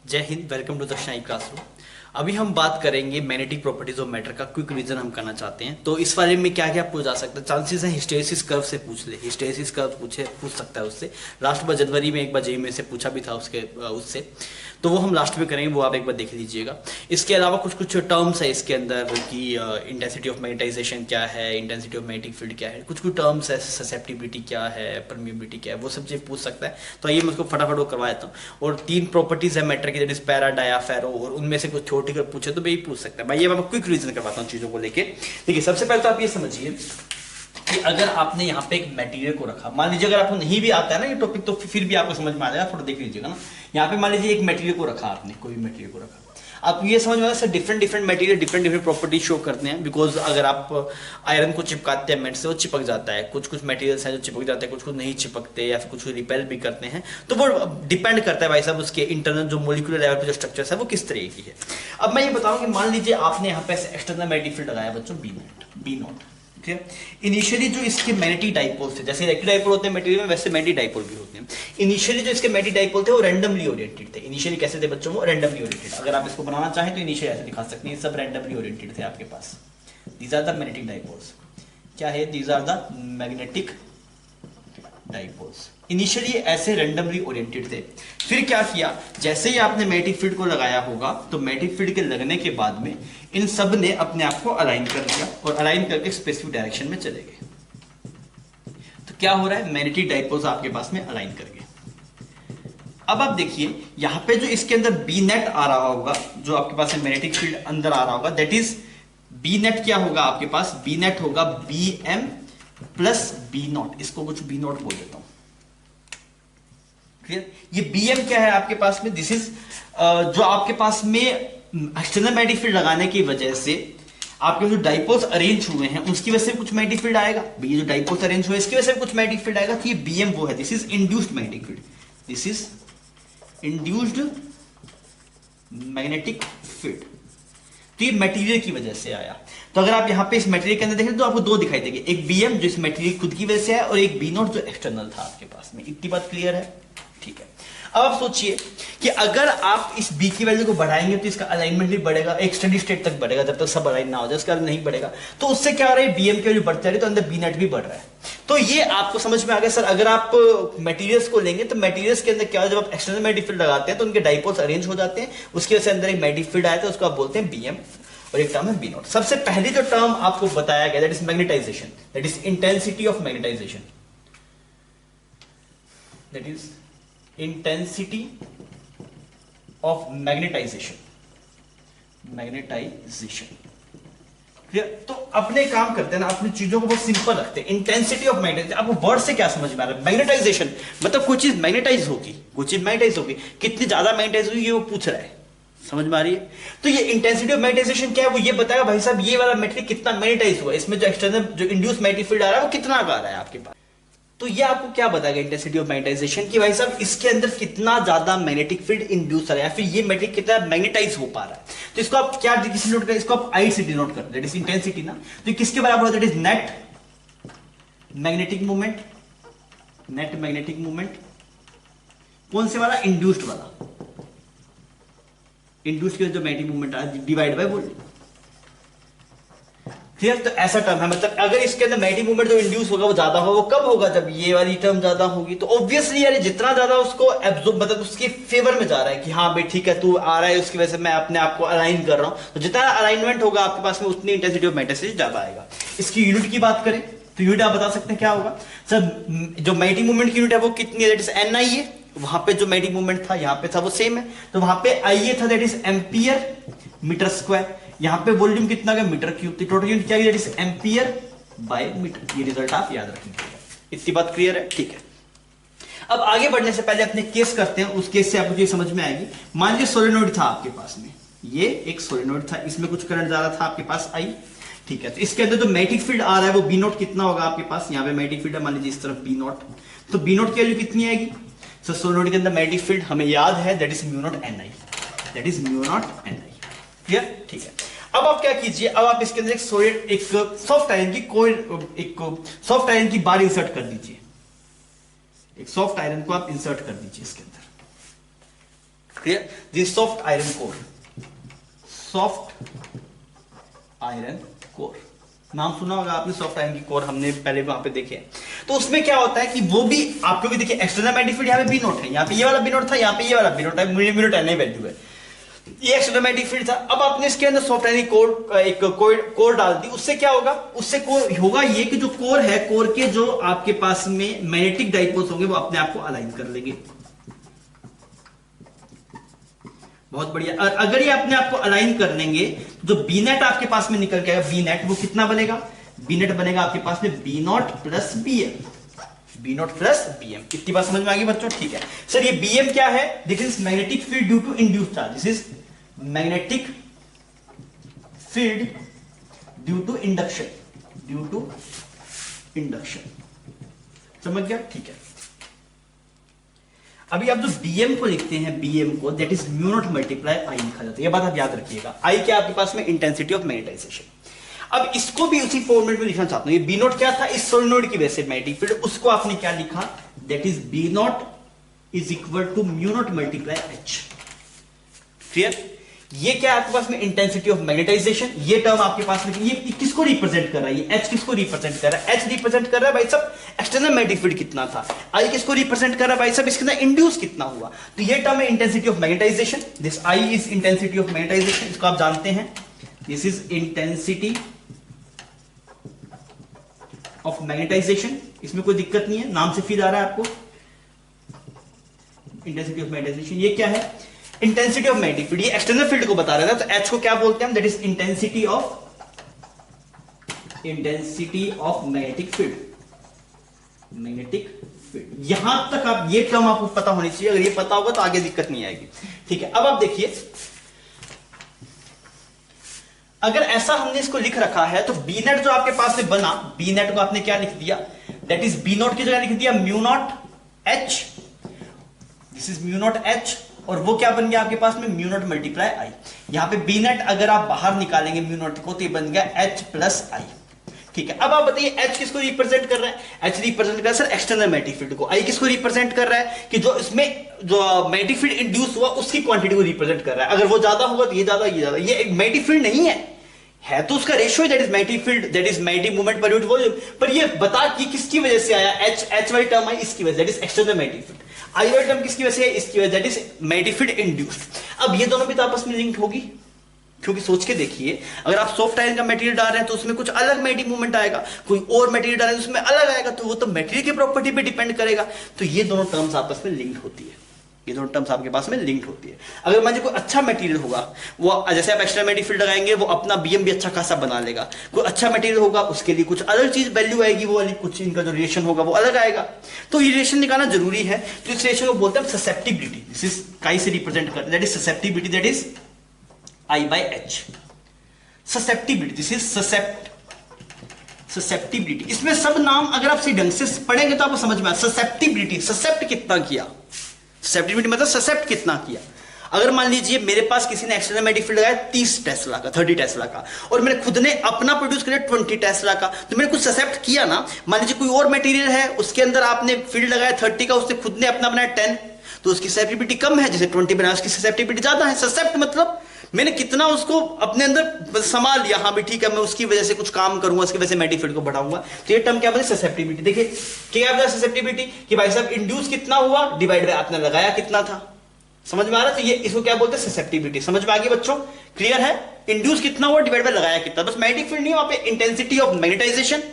जय Hind, welcome to the शाई classroom. अभी हम बात करेंगे मैग्नेटिक प्रॉपर्टीज ऑफ मैटर का क्विक रिवीजन हम करना चाहते हैं। तो इस बारे में क्या क्या पूछा जा सकता है, चांसेस है हिस्टेरिसिस कर्व से पूछ ले, हिस्टेरिसिस कर्व पूछ सकता है उससे। लास्ट बार जनवरी में एक बार जेई में से पूछा भी था उससे, तो वो हम लास्ट में करेंगे, वो आप एक बार देख लीजिएगा। इसके अलावा कुछ कुछ टर्म्स है इसके अंदर कि इंटेंसिटी ऑफ मैग्नेटाइजेशन क्या है, इंटेंसिटी ऑफ मैग्नेटिक फील्ड क्या है, कुछ कुछ टर्म्स है, ससेप्टिबिलिटी क्या है, परमिबिलिटी क्या है, वो सब चीज पूछ सकता है। तो आइए मैं उसको फटाफट वो करवा देता हूँ। और 3 प्रॉपर्टीज है मैटर की, दैट इज पैरा, डाया, फेरो, और उनमें से कुछ छोटी कर पूछे तो भाई पूछ सकता है। भाई ये मैं क्विक रिवीजन करवाता हूँ चीजों को लेके। देखिए सबसे पहले तो आप ये समझिए कि अगर आपने यहाँ पे एक मटेरियल को रखा, मान लीजिए अगर आपको नहीं भी आता है ना ये टॉपिक, तो फिर भी आपको समझ में आ जाएगा, थोड़ा देख लीजिएगा ना। यहाँ पे मान लीजिए एक मटेरियल को रखा आपने, कोई मटेरियल को रखा, आप ये समझ में sir different different material different different property show करते हैं। बिकॉज अगर आप आयरन को चिपकाते हैं मेट से, वो चिपक जाता है, कुछ कुछ मटेरियल्स हैं जो चिपक जाते हैं, कुछ कुछ नहीं चिपकते, या फिर कुछ रिपेल भी करते हैं। तो वो डिपेंड करता है भाई साहब उसके इंटरनल जो मोलिकुलर लेवल पे जो स्ट्रक्चर है वो किस तरह की है। अब मैं ये बताऊं कि मान लीजिए आपने यहाँ पे एक्सटर्नल मैग्नेटिक फील्ड लगाया बच्चों, बी नॉट। इनिशियली जो इसके मैग्नेटिक डाइपोल थे, जैसे इलेक्ट्रिक डाइपोल होते हैं मटेरियल में, वैसे मैग्नेटिक डाइपोल भी होते हैं। इनिशियली जो इसके मैग्नेटिक डाइपोल थे वो रैंडमली ओरिएंटेड थे। इनिशियली कैसे थे बच्चों, वो रैंडमली ओरिएंटेड। अगर आप इसको बनाना चाहें तो इनिशियली ऐसे दिखा सकते हैं, सब रैंडमली ओरिएंटेड थे आपके पास। These are the magnetic dipoles. क्या है, these are the magnetic dipoles. Initially ऐसे रैंडमली ओरिएंटेड थे। फिर क्या किया, जैसे ही आपने मैग्नेटिक फील्ड को लगाया होगा, तो मैग्नेटिक फील्ड के लगने के बाद में इन सब ने अपने आप को अलाइन कर दिया, और अलाइन करके स्पेसिफिक डायरेक्शन में चले गए। तो क्या हो रहा है, मैग्नेटिक डाइपोल्स आपके पास में अलाइन कर गए। अब आप देखिए यहां पे जो इसके अंदर बी नेट आ रहा होगा, जो आपके पास मैग्नेटिक फील्ड अंदर आ रहा होगा, दैट इज बी नेट। क्या होगा आपके पास, बी नेट होगा B M plus B naught. इसको कुछ बी नॉट बोल देता हूं, क्लियर। ये बी एम क्या है आपके पास में, दिस इज जो आपके पास में एक्सटर्नल मैग्नेटिक फील्ड लगाने की वजह से आपके जो डाइपोल्स अरेंज हुए हैं उसकी वजह से कुछ मैग्नेटिक फील्ड आएगा। ये जो डाइपोल्स अरेंज हुए इसकी वजह से कुछ मैग्नेटिक फील्ड आएगा। तो ये बी एम वो है, this is induced magnetic field, this is induced magnetic field. तो ये मटेरियल की वजह से आया। तो अगर आप यहां पे इस मटेरियल के अंदर देखें तो आपको दो दिखाई देंगे, एक बी एम जो इस मटेरियल खुद की वजह से है, और एक बी नॉट जो एक्सटर्नल था आपके पास में। इतनी बात क्लियर है, ठीक है। अब आप सोचिए कि अगर आप इस बी की वैल्यू को बढ़ाएंगे तो इसका अलाइनमेंट भी बढ़ेगा, एक स्टेडी स्टेट तक बढ़ेगा, जब तक सब अलाइन ना हो जाए उसके बाद नहीं बढ़ेगा। तो उससे क्या हो रहा है, बीएम की वैल्यू बढ़ती जा रही है, तो अंदर बी नेट भी बढ़ रहा है। तो ये आपको समझ में आ गया सर। अगर आप मटेरियल्स को लेंगे तो मटेरियल्स के अंदर क्या है, जब आप एक्सटर्नल मैग्नेटिक फील्ड लगाते हैं तो उनके डाइपोल्स अरेंज हो जाते हैं, उसकी वजह से अंदर एक मैग्नेटिक फील्ड आया था, उसको आप बोलते हैं बीएम, और एक टर्म है बी नॉट। सबसे पहली जो टर्म आपको बताया गया, that is magnetization, that is intensity of magnetization, that is intensity of magnetization, तो अपने काम करते हैं ना, अपनी चीजों को बहुत सिंपल रखते हैं। इंटेंसिटी ऑफ मैग्नेटाइजेशन, आपको वर्ड से क्या समझ में आ रहा है, मैग्नेटाइजेशन मतलब कोई चीज मैग्नेटाइज होगी, कोई चीज मैग्नेटाइज होगी, कितनी ज्यादा मैग्नेटाइज होगी ये वो पूछ रहा है, समझ में आ रही है। तो ये इंटेंसिटी ऑफ मैग्नेटाइजेशन क्या है, वो ये बताएगा भाई साहब ये वाला मैटेरियल कितना मैग्नेटाइज हुआ, इसमें जो एक्सटर्नल जो इंड्यूस मैग्नेटिक फील्ड आ रहा है वो कितना का आ रहा है आपके पास। तो ये आपको क्या बताएगा इंटेंसिटी ऑफ मैग्नेटाइजेशन, कि भाई साहब इसके अंदर कितना ज्यादा मैग्नेटिक फील्ड इंड्यूस है, या फिर ये मैटेरियल कितना मैग्नेटाइज हो पा रहा है। तो इसको आप क्या किसी नोट करें, इसको आप आई से डिनोट कर, दैट इज इंटेंसिटी ना। तो किसके बराबर होता है, that is net magnetic movement, net magnetic movement. कौन से वाला, इंड्यूस्ड वाला, इंड्यूस्ड के जो मैग्नेटिक मूवमेंट आ डिवाइड बाय वोल्यूम, ठीक है। तो ऐसा टर्म है, मतलब अगर इसके अंदर मैग्नेटिक मूवमेंट जो इंड्यूस होगा वो ज्यादा होगा, वो कब होगा, जब ये वाली टर्म ज्यादा होगी। तो ऑब्वियसली यार जितना ज्यादा उसको एब्जॉर्ब, मतलब उसके फेवर में जा रहा है कि हाँ भाई ठीक है तू आ रहा है, उसकी वजह से मैं अपने आप को अलाइन कर रहा हूं, तो जितना अलाइनमेंट होगा आपके पास में उतनी इंटेंसिटी ऑफ मैग्नेटाइजेशन ज्यादा आएगा। इसकी यूनिट की बात करें तो यूनिट आप बता सकते हैं क्या होगा सर, जो मैग्नेटिक मूवमेंट की यूनिट है वो कितनी है, दैट इज एन आई है। वहां पे जो मैग्नेटिक मूवमेंट था यहाँ पे था वो सेम है, तो वहां पे आई था, that is ampere metre square. यहाँ पे वॉल्यूम कितना गया, मीटर क्यूब। टोटल यूनिट क्या है, that is ampere by metre. ये रिजल्ट आप याद रखेंगे, इतनी बात क्लियर है, ठीक है। अब आगे बढ़ने से पहले अपने केस करते हैं, उस केस से आपको ये समझ में आएगी। मान लीजिए सोलेनोइड था आपके पास में, ये एक सोलेनोइड था, इसमें कुछ करंट जा रहा था आपके पास आई, ठीक है। तो इसके अंदर जो मैग्नेटिक फील्ड आ रहा है वो बी नॉट कितना होगा आपके पास, यहाँ पे मैग्नेटिक फील्ड है मान लीजिए इस तरफ बी नॉट, तो बी नॉट की वैल्यू कितनी आएगी। सो सोलेनोइड के अंदर मैग्नेटिक फील्ड हमें याद है, that is mu not an I, that is mu not an I, clear, ठीक है। अब आप क्या कीजिए, अब आप इसके अंदर एक सॉलिड, एक सॉफ्ट आयरन की कोई एक सॉफ्ट आयरन की बार इंसर्ट कर दीजिए, एक सॉफ्ट आयरन को आप इंसर्ट कर दीजिए इसके अंदर। Clear? This soft iron core, soft iron core, नाम सुना होगा आपने सॉफ्ट आयरन की कोर, हमने पहले वहां पे देखे। तो उसमें क्या होता है कि वो भी आपको भी देखिए एक्सटर्नल मैग्नेटिक फील्ड, यहाँ पे बी नोट है, यहाँ पे ये वाला बी नोट था, यहाँ पे ये वाला बी नोट है, म्यू नोट एन वैल्यू है, ये एक्सटर्नल मैग्नेटिक फील्ड था। अब आपने इसके अंदर सॉफ्ट आयरन कोर एक कोर डाल दी, उससे क्या होगा? उससे कोर होगा ये कि जो कोर है, कोर के जो आपके पास में मैग्नेटिक डाइपोल्स होंगे वो अपने आप को अलाइन कर लेंगे। बहुत बढ़िया। और अगर ये अपने आप को अलाइन कर लेंगे, जो बी नेट आपके पास में निकल के आएगा, बी नेट वो कितना बनेगा? बी नेट बनेगा आपके पास में B naught plus B M, B naught plus B M. कितनी बात समझ में आ गई बच्चों? ठीक है सर, ये बी एम क्या है? This is magnetic field due to induce charge, this is magnetic field due to induction, due to induction. समझ गया? ठीक है। अभी आप जो bm को लिखते हैं, bm को that is mu not multiply I लिखा जाता है, ये बात आप याद रखिएगा। आई क्या आपके पास में? Intensity of magnetisation. अब इसको भी उसी फॉर्मेट में लिखना चाहता हूं। ये b नॉट क्या था? इस सोलेनोइड की वजह से मैग्नेटिक फील्ड, उसको आपने क्या लिखा? That is b naught is equal to mu not multiply h। Clear? ये क्या है आपके पास में? Intensity of magnetization. ये टर्म आपके पास में ये किसको रिप्रेजेंट कर रहा है? ये h किसको रिप्रेजेंट कर रहा है? h रिप्रेजेंट कर रहा है भाई साहब एक्सटर्नल मैग्नेटिक फील्ड कितना था। I किसको रिप्रेजेंट कर रहा है भाई साहब? इसके अंदर इंड्यूस कितना हुआ। तो ये टर्म है intensity of magnetisation. This I is intensity of magnetisation, इसको आप जानते हैं। This is intensity of magnetisation, इसमें कोई दिक्कत नहीं है, नाम से फील आ रहा है आपको। इंटेंसिटी ऑफ मैग्नेटाइजेशन ये क्या है? इंटेंसिटी ऑफ मैग्नेटिक फील्ड, ये एक्सटर्नल फील्ड को बता रहा था। तो H को क्या बोलते हैं हम? That is intensity of magnetic field, magnetic field. यहां तक आप ये टर्म आपको पता होनी चाहिए। अगर ये पता होगा तो आगे दिक्कत नहीं आएगी। ठीक है, अब आप देखिए, अगर ऐसा हमने इसको लिख रखा है तो बी नेट जो आपके पास में बना, बी नेट को आपने क्या लिख दिया? दैट इज बी नॉट की जगह लिख दिया mu nought H, this is mu nought H, और वो क्या बन गया आपके पास में? म्यू नॉट मल्टीप्लाई आई। यहां पे बी नेट अगर आप बाहर निकालेंगे म्यू नॉट को, तो ये बन गया एच प्लस आई। ठीक है, अब आप बताइए एच किसको रिप्रेजेंट कर रहा है? एच रिप्रेजेंट कर रहा है सर एक्सटर्नल मैग्नेटिक फील्ड को। आई किसको रिप्रेजेंट कर रहा है? कि जो इसमें जो मैग्नेटिक फील्ड इंड्यूस हुआ उसकी क्वांटिटी को रिप्रेजेंट कर रहा है। अगर वो ज्यादा होगा तो ये ज्यादा, ये ज्यादा। ये एक मैग्नेटिक फील्ड नहीं है तो उसका ratio that is magnetic field, that is magnetic moment per unit volume. पर ये बता कि किसकी वजह से आया? एच वाली टर्म आई इसकी वजह, that is external magnetic field. I वाली टर्म किसकी वजह से है? इसकी वजह, that is magnetic field induce. अब ये दोनों भी तो आपस में लिंक्ड होगी, क्योंकि सोच के देखिए, अगर आप सॉफ्ट आयरन का मटेरियल डाल रहे हैं तो उसमें कुछ अलग मैग्नेटिक मूवमेंट आएगा, कोई और मटेरियल डाल रहे हैं तो उसमें अलग आएगा, तो वो तो मटेरियल की प्रॉपर्टी पे डिपेंड करेगा। तो ये दोनों टर्म्स आपस में लिंक्ड होती है, ये दोनों टर्म्स आपके पास में लिंक्ड होती है। अगर मान लीजिए कोई अच्छा मटेरियल होगा, वो जैसे आप एक्स्ट्रा मैग्नेटिक फील्ड लगाएंगे वो अपना बीएम भी अच्छा खासा बना लेगा। कोई अच्छा मटेरियल होगा उसके लिए कुछ अलग चीज वैल्यू आएगी, वो वाली कुछ इनका जो रिलेशन होगा वो अलग आएगा। तो ये रिलेशन निकालना जरूरी है। तो इस रिलेशन को बोलते हैं ससेप्टिबिलिटी। दिस इज काई से रिप्रेजेंट करते हैं, that is susceptibility, that is I by H. Susceptibility, this is susceptibility. इसमें सब नाम अगर आप सही ढंग से पढ़ेंगे तो आपको समझ में आए। ससेप्टिबिलिटी, ससेप्ट कितना किया, ससेप्टिबिलिटी मतलब ससेप्ट कितना किया। अगर मान लीजिए मेरे पास किसी ने एक्सटर्नल मैग्नेटिक फील्ड लगाया 30 टेस्ला का, 30 टेस्ला का, और मैंने खुद ने अपना प्रोड्यूस किया 20 टेस्ला का, तो मैंने कुछ ससेप्ट किया ना। मान लीजिए कोई और मटेरियल है, उसके अंदर आपने फील्ड लगाया 30 का, उसने खुद ने अपना बनाया 10, तो उसकी ससेप्टिबिलिटी कम है। जैसे 20 बनाया उसकी ससेप्टिबिलिटी ज्यादा है। ससेप्ट मतलब मैंने कितना उसको अपने अंदर संभाल लिया। हाँ भी ठीक है, मैं उसकी वजह से कुछ काम करूंगा, उसकी वजह से मैग्नेटिक फील्ड को बढ़ाऊंगा। तो ये टर्म क्या बोलते हैं? ससेप्टिबिलिटी। देखिए क्या है ससेप्टिबिलिटी, कि भाई साहब इंड्यूस कितना हुआ डिवाइड बाय आपने लगाया कितना था। समझ में आ रहा है? तो ये इसको क्या बोलते हैं? ससेप्टिबिलिटी। समझ में आ गई बच्चों? क्लियर है? इंड्यूस कितना हुआ डिवाइड बाय लगाया कितना। बस मैग्नेटिक फील्ड नहीं, वहां पे इंटेंसिटी ऑफ मैग्नेटाइजेशन,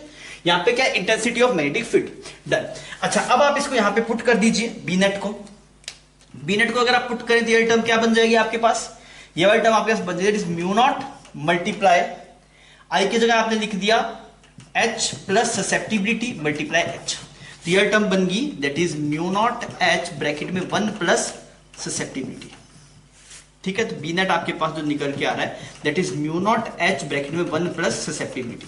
यहां पे क्या है? Intensity of magnetic field. Done. अच्छा, अब आप इसको यहां पे पुट कर दीजिए बी नेट को। बी नेट को अगर आप पुट करें तो ये टर्म क्या बन जाएगी आपके पास? ये वाली टर्म आपके पास बन जाएगी म्यू नॉट मल्टीप्लाई आई की जगह आपने लिख दिया H plus susceptibility multiply H. तो ये टर्म बन गई that is mu nought H bracket में 1 प्लस ससेप्टिबिलिटी। ठीक है, तो बी नेट आपके पास जो निकल के आ रहा है that is mu nought H bracket में 1 प्लस ससेप्टिबिलिटी।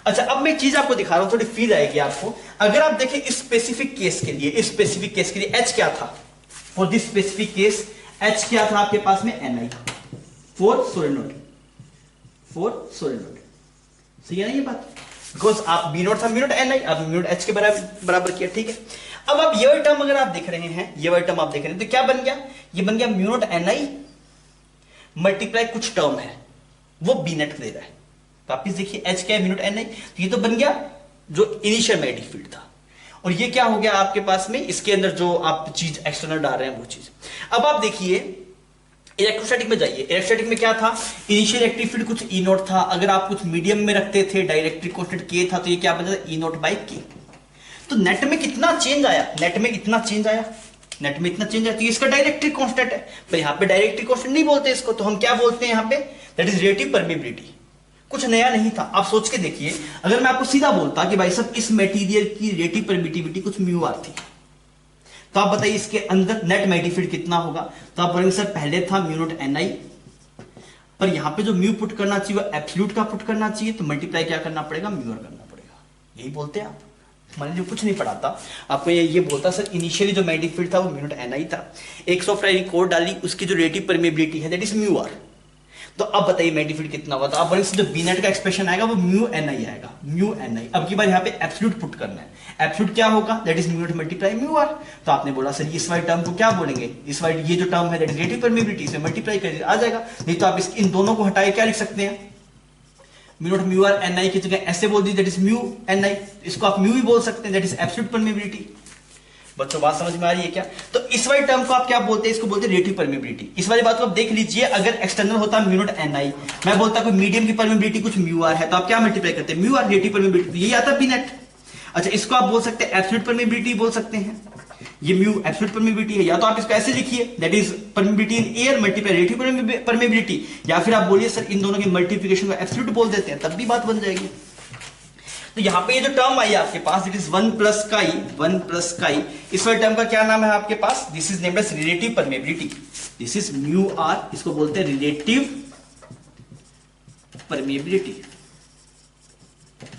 अच्छा, अब मैं एक चीज आपको दिखा रहा हूं, थोड़ी फील आएगी आपको। अगर आप देखें इस स्पेसिफिक केस के लिए, इस स्पेसिफिक केस के लिए एच क्या था? For this specific case H क्या था आपके पास में? Ni for solenoid, for solenoid. सही है ना ये बात? बिकॉज आप बी नोट था म्यू नोट Ni, आप म्यू नोट एच के बराबर किया। ठीक है, अब आप ये वाली टर्म अगर आप देख रहे हैं, ये वाली टर्म आप देख रहे हैं, तो क्या बन गया, ये बन गया mu not an I multiply कुछ टर्म है वो बी नेट दे रहा है। वापिस देखिए एच क्या है, म्यू नॉट एन आई, तो ये तो बन गया जो इनिशियल मैग्नेटिक फील्ड था, और ये क्या हो गया आपके पास में, इसके अंदर जो आप चीज एक्सटर्नल डाल रहे हैं वो चीज। अब आप देखिए इलेक्ट्रोस्टैटिक में जाइए, इलेक्ट्रोस्टैटिक में क्या था, इनिशियल इलेक्ट्रिक फील्ड कुछ ई नॉट था, अगर आप कुछ मीडियम में रखते थे डाइलेक्ट्रिक कांस्टेंट के था, तो ये क्या बन जाता ई नॉट बाई के। तो नेट में कितना चेंज आया, नेट में इतना चेंज आया, नेट में इतना चेंज आया, तो इसका डाइलेक्ट्रिक कांस्टेंट है, पर यहाँ पे डाइलेक्ट्रिक कांस्टेंट नहीं बोलते इसको, तो हम क्या बोलते हैं यहाँ पे, दैट इज रिलेटिव परमेबिलिटी। कुछ नया नहीं था, आप सोच के देखिए, अगर मैं आपको सीधा बोलता कि भाई साहब इस मटेरियल की रिलेटिव परमिटिविटी कुछ म्यू आर थी, तो आप बताइए इसके अंदर नेट मैग्नेटिक फील्ड कितना होगा, तो आप बोलेंगे सर पहले था म्यू नॉट एन आई, पर यहां पे जो म्यू पुट करना चाहिए वो एब्सोल्यूट का पुट करना चाहिए, तो मल्टीप्लाई क्या करना पड़ेगा, म्यू आर करना पड़ेगा। यही बोलते हैं आप, मान लीजिए कुछ नहीं पढ़ाता आपको, ये बोलता सर इनिशियली जो मैग्नेटिक फील्ड था वो म्यू नॉट एन आई था, एक सॉफ्टवेयर कोड डाली, उसकी जो रिलेटिव परमेबिलिटी है दैट इज म्यू आर, तो अब बताइए मैग्नेटिक फील्ड कितना हुआ, तो आप बोलेंगे जो बी नेट का एक्सप्रेशन आएगा वो म्यू एन आई आएगा, म्यू एन आई। अब की बार यहाँ पे एब्सोल्यूट पुट करना है, एब्सोल्यूट क्या होगा, that is mu not multiply mu r. तो आपने बोला सर इस वाली टर्म को क्या बोलेंगे, इस वाली ये जो टर्म है दैट इज रिलेटिव परमेबिलिटी से मल्टीप्लाई कर आ जाएगा, नहीं तो आप इन दोनों को हटाए क्या लिख सकते हैं, mu not mu r n I की जगह ऐसे बोल दीजिए that is mu n I, इसको आप म्यू भी बोल सकते हैं, दैट इज एब्सोल्यूट परमेबिलिटी। बच्चों बात समझ में आ रही है क्या, तो इस वाली टर्म को आप क्या बोलते हैं, इसको बोलते हैं रिलेटिव परमेबिलिटी। इस वाली बात को आप देख लीजिए, अगर एक्सटर्नल होता म्यू नॉट एन आई, मैं बोलता कोई मीडियम की परमेबिलिटी कुछ म्यू आर है, तो आप क्या मल्टीप्लाई करते हैं, म्यू आर रिलेटिव परमेबिलिटी, यही आता है बी नेट। अच्छा इसको आप बोल सकते हैं एब्सोल्यूट परमेबिलिटी बोल सकते हैं, ये म्यू एब्सोल्यूट परमेबिलिटी है, या तो आप इसको ऐसे लिखिए that is permeability in air multiply relative permeability, या फिर आप बोलिए सर इन दोनों की मल्टीप्लिकेशन को एब्सोल्यूट बोल देते हैं, तब भी बात बन जाएगी। तो यहां पे ये जो टर्म आई आपके पास इट इज 1 प्लस काई, 1 प्लस काई, इस वाले टर्म का क्या नाम है आपके पास, this is named as relative permeability, this is mu r, इसको बोलते हैं रिलेटिव परमेबिलिटी।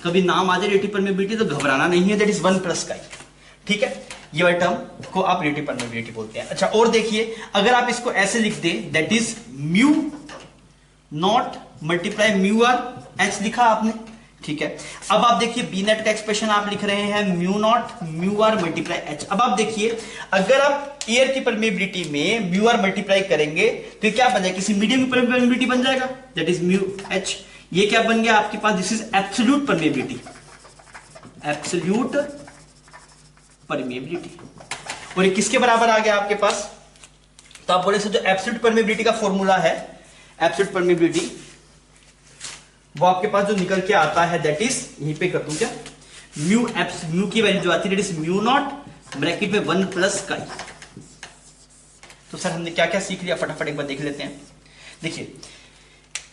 कभी नाम आ जाए रिलेटिव परमेबिलिटी तो घबराना नहीं है, दैट इज 1 प्लस काई, ठीक है, ये वाले टर्म को आप रिलेटिव परमेबिलिटी बोलते हैं। अच्छा और देखिए अगर आप इसको ऐसे लिख दें that is mu not multiply mu r, H लिखा आपने, ठीक है। अब आप देखिए बी नेट का एक्सप्रेशन आप लिख रहे हैं mu not mu r multiply H. अब आप देखिए अगर आप एयर की परमेबिलिटी में म्यू आर मल्टीप्लाई करेंगे तो ये क्या बन जाएगा, किसी मीडियम की परमेबिलिटी बन जाएगा, दैट इज म्यू एच। ये क्या बन गया आपके पास, this is absolute permeability, absolute permeability, और ये किसके बराबर आ गया आपके पास, तो आप बोले सर जो एब्सोल्यूट परमेबिलिटी का फॉर्मूला है, एब्सोल्यूट परमेबिलिटी वो आपके पास जो निकल के आता है दैट इज, यहीं पे कर दूं क्या, म्यू की वैल्यू जो आती है that is mu not bracket में 1 प्लस काई। तो सर हमने क्या क्या सीख लिया, फटाफट एक बार देख लेते हैं। देखिए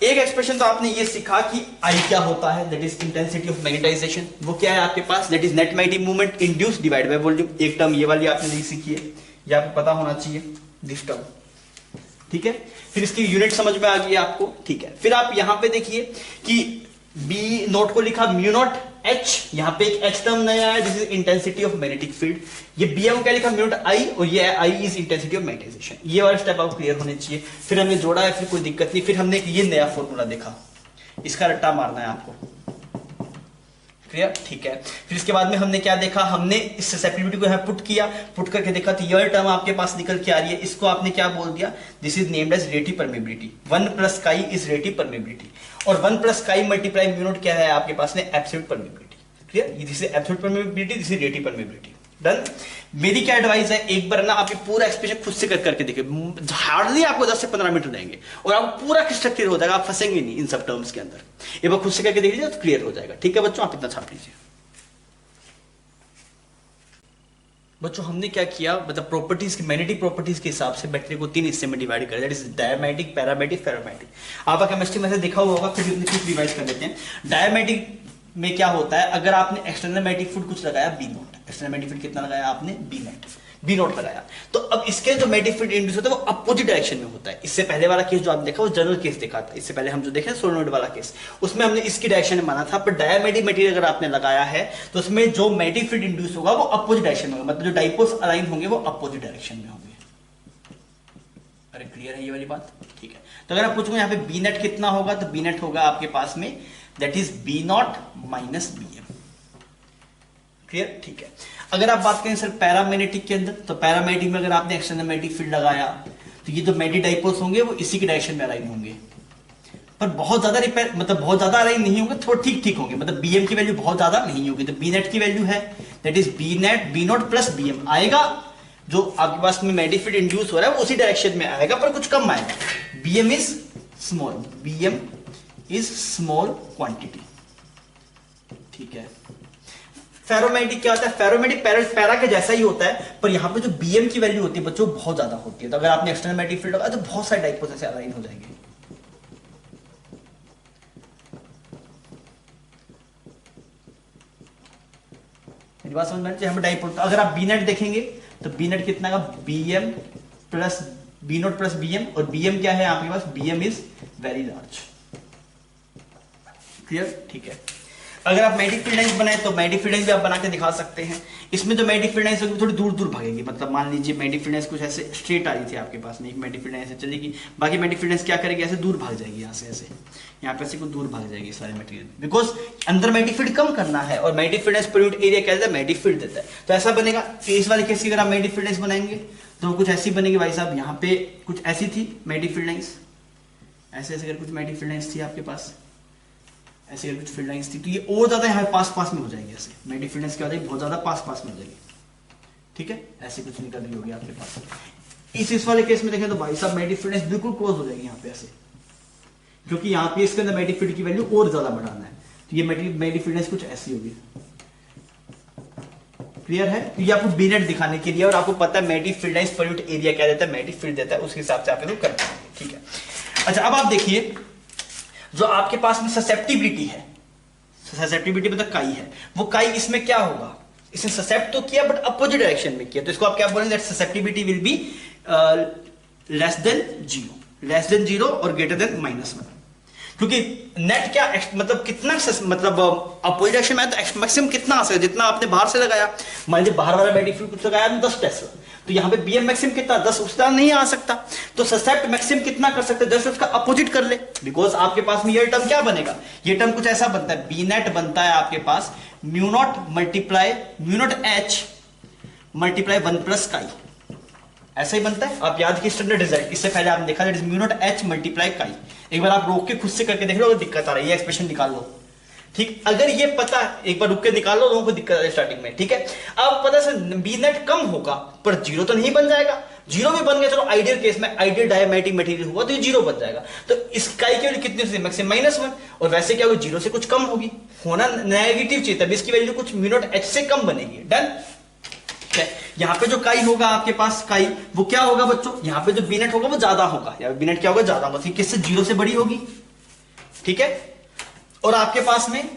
एक एक्सप्रेशन तो आपने ये सीखा कि आई क्या होता है, that is intensity of magnetisation, वो क्या है आपके पास, that is net magnetic movement induced divide by volume. एक टर्म ये वाली आपने नहीं सीखी है, ये आपको पता होना चाहिए, दिस टर्म, ठीक है। फिर इसकी यूनिट समझ में आ गई आपको, ठीक है। फिर आप यहां पे देखिए कि बी नोट को लिखा म्यू नॉट एच, यहां पे एक एच टर्म नया है, this is intensity of magnetic field. ये बी को क्या लिखा म्यू नॉट आई, और ये I is intensity of magnetization. ये वाला स्टेप आपको क्लियर होने चाहिए। फिर हमने जोड़ा है, फिर कोई दिक्कत नहीं। फिर हमने ये नया फॉर्मूला देखा, इसका रट्टा मारना है आपको, क्लियर, ठीक है। फिर इसके बाद में हमने क्या देखा, हमने इस ससेप्टिबिलिटी को यहां पुट किया, पुट करके देखा तो ये टर्म आपके पास निकल के आ रही है, इसको आपने क्या बोल दिया, this is named as relative permeability. 1 plus chi is relative permeability, और 1 प्लस काई मल्टीप्लाई म्यू नॉट क्या है आपके पास में, absolute permeability, clear. This is absolute permeability, this is relative permeability, done. मेरी क्या एडवाइस है, एक बार ना आप ये पूरा एक्सप्रेशन खुद से करके देखिए, हार्डली आपको 10 से 15 मिनट लगेंगे और आपको पूरा क्रिस्टल क्लियर हो जाएगा, आप फंसेंगे नहीं इन सब टर्म्स के अंदर। एक बार खुद से करके देख लीजिए तो क्लियर हो जाएगा, ठीक है बच्चों, आप इतना छाप लीजिए। बच्चों हमने क्या किया, मतलब प्रॉपर्टीज की, मैग्नेटिक प्रॉपर्टीज के हिसाब से बैटरी को 3 हिस्से में डिवाइड कर, that is diamagnetic, paramagnetic, ferromagnetic. आपका केमिस्ट्री में से देखा हुआ होगा, फिर कुछ रिवाइज कर लेते हैं। डायमैग्नेटिक में क्या होता है, अगर आपने एक्सटर्नल मैग्नेटिक फील्ड कुछ लगाया B naught, external magnetic field कितना लगाया आपने, बी नॉट लगाया, तो अब इसके जो मैग्नेटिक फील्ड इंड्यूस होता है वो अपोजिट डायरेक्शन में होता है। इससे पहले वाला केस जो आपने देखा वो जनरल केस देखा था, इससे पहले हम जो देखे सोलेनोइड वाला केस, उसमें हमने इसकी डायरेक्शन में माना था। पर डायमैग्नेटिक मटेरियल अगर आपने लगाया है तो उसमें जो मैग्नेटिक फील्ड इंड्यूस होगा वो अपोजिट डायरेक्शन में होगा, मतलब जो डाइपोल्स अलाइन होंगे वो अपोजिट डायरेक्शन में होंगे। अरे क्लियर है ये वाली बात, ठीक है। तो अगर आप पूछूंगा यहाँ पे बी नेट कितना होगा, तो बी नेट होगा आपके पास में that is B naught minus B M, clear, ठीक है। अगर आप बात करें सर पैरामैग्नेटिक के अंदर, तो पैरामैग्नेटिक में अगर आपने एक्सटर्नल मैग्नेटिक फील्ड लगाया तो ये जो मैग्नेटिक डाइपोल्स होंगे वो इसी के डायरेक्शन में अलाइन होंगे, पर बहुत ज्यादा रिपेयर मतलब बहुत ज्यादा अलाइन नहीं होंगे, थोड़ा ठीक ठीक होंगे, मतलब बीएम की वैल्यू बहुत ज्यादा नहीं होगी। तो बी नेट की वैल्यू है that is B net B naught plus BM आएगा, जो आपके पास में मैग्नेटिक फील्ड इंड्यूस हो रहा है वो उसी डायरेक्शन में आएगा पर कुछ कम आएगा। BM is small, BM is small quantity, ठीक है। फेरोमैग्नेटिक क्या होता है, फेरोमैग्नेटिक पैरा के जैसा ही होता है, पर यहां पे जो बीएम की वैल्यू होती है बच्चों बहुत ज्यादा होती है। तो अगर आपने एक्सटर्नल मैग्नेटिक फील्ड लगाया तो बहुत सारे डाइपोल्स ऐसे अलाइन हो जाएंगे। मेरी बात समझ में आती है, डाइपोल। तो अगर आप बी नेट देखेंगे तो बी नेट कितना का, BM plus B nought plus BM, और बीएम क्या है आपके पास, BM is very large, clear, ठीक है। अगर आप मैग्नेटिक फील्ड लाइंस बनाए तो मैग्नेटिक फील्ड लाइंस भी आप बना के दिखा सकते हैं। इसमें जो मैग्नेटिक फील्ड लाइंस होगी थोड़ी दूर दूर भागेगी, मतलब मान लीजिए मैग्नेटिक फील्ड लाइंस कुछ ऐसे स्ट्रेट आ रही थी आपके पास में, एक मैग्नेटिक फील्ड लाइन ऐसे चलेगी, बाकी मैग्नेटिक फील्ड लाइंस क्या करेगी, ऐसे दूर भाग जाएगी, यहाँ से ऐसे यहाँ पे से कुछ दूर भाग जाएगी सारे मटेरियल, बिकॉज अंदर मैग्नेटिक फील्ड कम करना है और magnetic field lines per unit area क्या देता है, मैग्नेटिक फील्ड देता है। तो ऐसा बनेगा। इस वाले केस की अगर आप मैग्नेटिक फील्ड लाइंस बनाएंगे तो कुछ ऐसी बनेगी भाई साहब, यहाँ पे कुछ ऐसी थी मैग्नेटिक फील्ड लाइंस, ऐसे ऐसे कुछ मैग्नेटिक फील्ड लाइंस थी आपके पास, ऐसे कुछ फील्ड लाइंस थी, तो ये और ज्यादा यहाँ पास पास में हो जाएगी, ऐसे मैग्नेटिक फील्ड लाइंस क्या हो जाएगी, बहुत ज्यादा पास पास में हो जाएगी, ठीक है। ऐसे कुछ निकल रही होगी आपके पास। इस वाले केस में देखें तो भाई साहब मैग्नेटिक फील्ड लाइंस बिल्कुल क्लोज हो जाएगी यहाँ पे ऐसे, क्योंकि यहाँ पे इसके अंदर मैग्नेटिक फील्ड की वैल्यू और ज्यादा बढ़ाना है, तो ये मैग्नेटिक फील्ड लाइंस कुछ ऐसी होगी, क्लियर है। तो ये आपको बी नेट दिखाने के लिए, और आपको पता है magnetic field lines per unit area क्या देता है, मैग्नेटिक फील्ड देता है, उसके हिसाब से आप इसको कर पाएंगे, ठीक है। अच्छा, अब आप देखिए जो आपके पास में ससेप्टिबिलिटी है, ससेप्टिबिलिटी मतलब काई है, वो काई इसमें क्या होगा, इसने ससेप्ट तो किया बट अपोजिट डायरेक्शन में किया, तो इसको आप क्या बोलेंगे, that susceptibility will be less than zero और ग्रेटर देन -1, क्योंकि नेट क्या मतलब कितना मतलब अपोजिट डायरेक्शन में, तो मैक्सिमम कितना आ सकता है, जितना आपने बाहर से लगाया, मान लीजिए बाहर वाला मैग्नेटिक फील्ड कुछ लगाया 10 टेस्ला, तो यहाँ पे बीएम मैक्सिमम कितना 10, उसका नहीं आ सकता, तो ससेप्ट मैक्सिमम कितना कर सकते हैं 10, उसका अपोजिट कर ले, बिकॉज आपके पास में ये टर्म क्या बनेगा, ये टर्म कुछ ऐसा बनता है, बी नेट बनता है आपके पास mu not multiply mu nought H multiply 1 plus chi, ऐसा ही बनता है। आप याद की स्टैंडर्ड रिजल्ट, इससे पहले आपने देखा that is mu nought H multiply काई, एक बार आप रोक के खुद से करके देख लो, अगर दिक्कत आ रही है एक्सप्रेशन निकाल लो, ठीक। अगर ये पता है, एक बार रुक के निकाल लो, लोगों को दिक्कत आ रही है स्टार्टिंग में, ठीक है। अब पता है बी नेट कम होगा पर जीरो तो नहीं बन जाएगा, जीरो भी बन गया चलो आइडियल केस में, आइडियल डायमैग्नेटिक मटेरियल हुआ तो ये जीरो बन जाएगा, तो इस काई की वैल्यू कितनी होगी, मैक्सिमम -1, और वैसे क्या होगी, जीरो से कुछ कम होगी, होना नेगेटिव चाहिए, तब इसकी वैल्यू कुछ म्यू नॉट एच से कम बनेगी, डन। यहाँ पे जो काई होगा आपके पास, काई वो क्या होगा बच्चों, यहाँ पे जो बी नेट होगा वो ज्यादा होगा, या बी नेट क्या होगा, ज्यादा होगा, किससे, जीरो से बड़ी होगी, ठीक है। और आपके पास में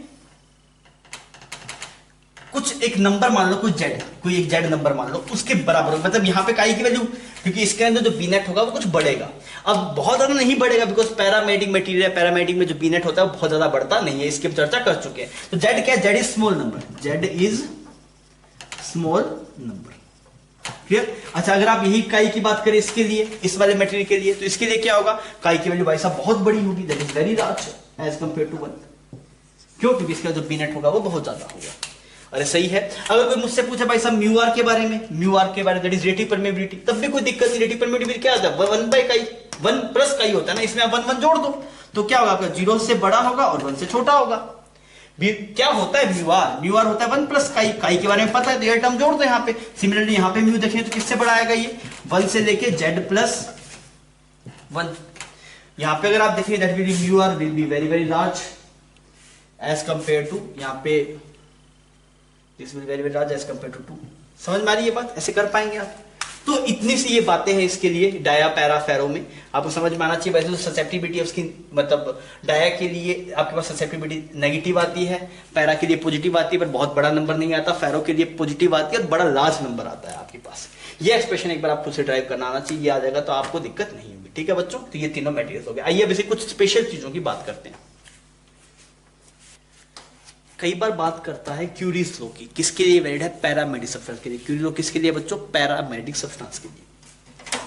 कुछ एक नंबर मान लो, कुछ जेड, कोई एक जेड नंबर मान लो, उसके बराबर, मतलब यहाँ पे काई की वैल्यू, क्योंकि इसके अंदर जो बी नेट होगा वो कुछ बढ़ेगा, अब बहुत ज्यादा नहीं बढ़ेगा, बिकॉज पैरामैग्नेटिक मटेरियल, पैरामैग्नेटिक में जो बी नेट होता है वो बहुत ज्यादा बढ़ता नहीं है, इसकी चर्चा कर चुके हैं। तो जेड क्या है, Z is small number, Z is small number, clear. अच्छा, अगर आप यही काई की बात करें इसके लिए, इस वाले मटेरियल के लिए, तो इसके लिए क्या होगा, काई की वैल्यू भाई साहब बहुत बड़ी होगी, that is very large as compare to 1, क्यों, क्योंकि इसका जो बी नेट होगा वो बहुत ज्यादा होगा। अरे सही है। अगर कोई मुझसे पूछे भाई साहब म्यू आर के बारे में, म्यू आर के बारे में, दैट इज रेटिव परमेबिलिटी, तब भी कोई दिक्कत नहीं, रेटिव परमेबिलिटी क्या आता है, 1 बाय काई, 1 प्लस काई होता है ना, इसमें आप 1 1 जोड़ दो तो क्या होगा, आपका 0 से बड़ा होगा और 1 से छोटा होगा। क्या होता है म्यू आर, म्यू आर होता है 1 प्लस काई, काई के बारे में पता है, तो ये टर्म जोड़ दो यहाँ पे। सिमिलरली यहाँ पे म्यू देखें तो किससे बड़ा आएगा, ये 1 से लेके जेड प्लस 1। यहाँ पे अगर आप देखिए that will mu R will be very very large as compare to, यहाँ पे this will very very large as compare to 2। समझ में आ रही है बात, ऐसे कर पाएंगे आप। तो इतनी सी ये बातें हैं इसके लिए डाया पैरा फेरो में, आपको समझ में आना चाहिए। वैसे तो ससेप्टिबिलिटी उसकी मतलब डाया के लिए आपके पास ससेप्टिबिलिटी नेगेटिव आती है, पैरा के लिए पॉजिटिव आती है, पर बहुत बड़ा नंबर नहीं आता। फेरो के लिए पॉजिटिव आती है और बड़ा लार्ज नंबर आता है आपके पास। ये एक्सप्रेशन एक बार आप खुद से ड्राइव करना आना चाहिए, ये आ जाएगा तो आपको दिक्कत नहीं होगी। ठीक है बच्चों, तो ये तीनों मटेरियल्स हो गए। आइए अब इसे कुछ स्पेशल चीजों की बात करते हैं। कई बार बात करता है क्यूरीज लॉ की, किसके लिए वैलिड है, पैरामेडिक सब्सटेंस के लिए। क्यूरी लॉ किसके लिए बच्चों, पैरामेडिक सब्सटेंस के लिए।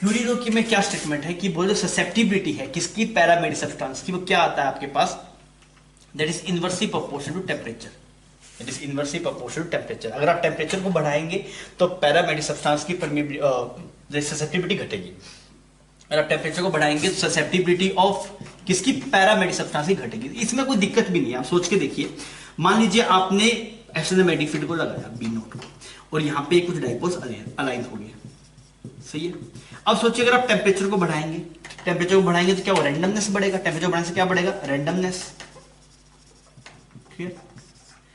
क्यूरी लॉ की में क्या स्टेटमेंट है कि बोलो ससेप्टिबिलिटी है किसकी, पैरामेडिक सब्सटेंस की, वो क्या आता है आपके पास, that is inversely proportional to temperature. It is inversely proportional temperature. अगर आप टेम्परेचर को बढ़ाएंगे तो पैरामेटिक सब्सटेंस की ससेप्टिबिलिटी घटेगी। अगर आप टेम्परेचर को बढ़ाएंगे तो ससेप्टिबिलिटी ऑफ किसकी, पैरामेटिक सब्सटेंस की घटेगी। इसमें कोई दिक्कत भी नहीं है, आप सोच के देखिए। मान लीजिए आपने एक्सटर्नल मैग्नेटिक फील्ड को लगाया B0 को, और यहाँ पे कुछ डाइपोल्स अलाइन हो गए, सही है। अब सोचिए अगर आप टेम्परेचर को बढ़ाएंगे, टेम्परेचर को बढ़ाएंगे तो क्या होगा, रैंडमनेस बढ़ेगा। टेम्परेचर बढ़ाने से क्या बढ़ेगा, रैंडमनेस। क्लियर।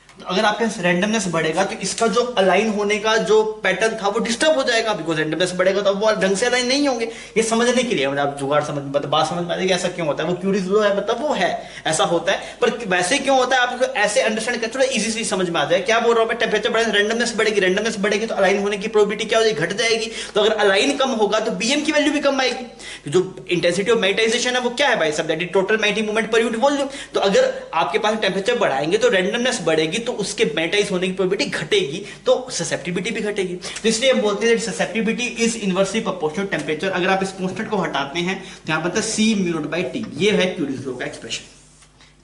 तो अगर आपके पास रैंडमनेस बढ़ेगा तो इसका जो अलाइन होने का जो पैटर्न था वो डिस्टर्ब हो जाएगा, बिकॉज रैंडमनेस बढ़ेगा तो अब वो ढंग से अलाइन नहीं होंगे। ये समझने के लिए मतलब आप जुगाड़ समझ मतलब बात समझ में आएगी ऐसा क्यों होता है, वो क्यूरीज लो है मतलब वो है ऐसा होता है। पर वैसे क्यों होता है आपको ऐसे अंडरस्टैंड करते थोड़ा इजी से समझ में आ जाए। क्या बोल रहा हूं मैं, टेम्परेचर बढ़े रैंडमनेस बढ़ेगी, रैंडमनेस बढ़ेगी तो अलाइन होने की प्रोबेबिलिटी क्या हो जाएगी, घट जाएगी। तो अगर अलाइन कम होगा तो बीएम की वैल्यू भी कम आएगी। जो इंटेंसिटी ऑफ मैग्नेटाइजेशन है वो क्या है भाई सब, that is total magnetic moment per unit volume. तो अगर आपके पास टेम्परेचर बढ़ाएंगे तो रैंडमनेस बढ़ेगी तो उसके मैग्नेटाइज होने की प्रोबेबिलिटी घटेगी, तो ससेप्टिबिलिटी भी घटेगी। तो इसलिए हम बोलते हैं susceptibility is inversely proportional temperature. अगर आप इस कांस्टेंट को हटाते हैं तो यहां बनता है C mu not by T। ये है क्यूरीज लॉ का एक्सप्रेशन।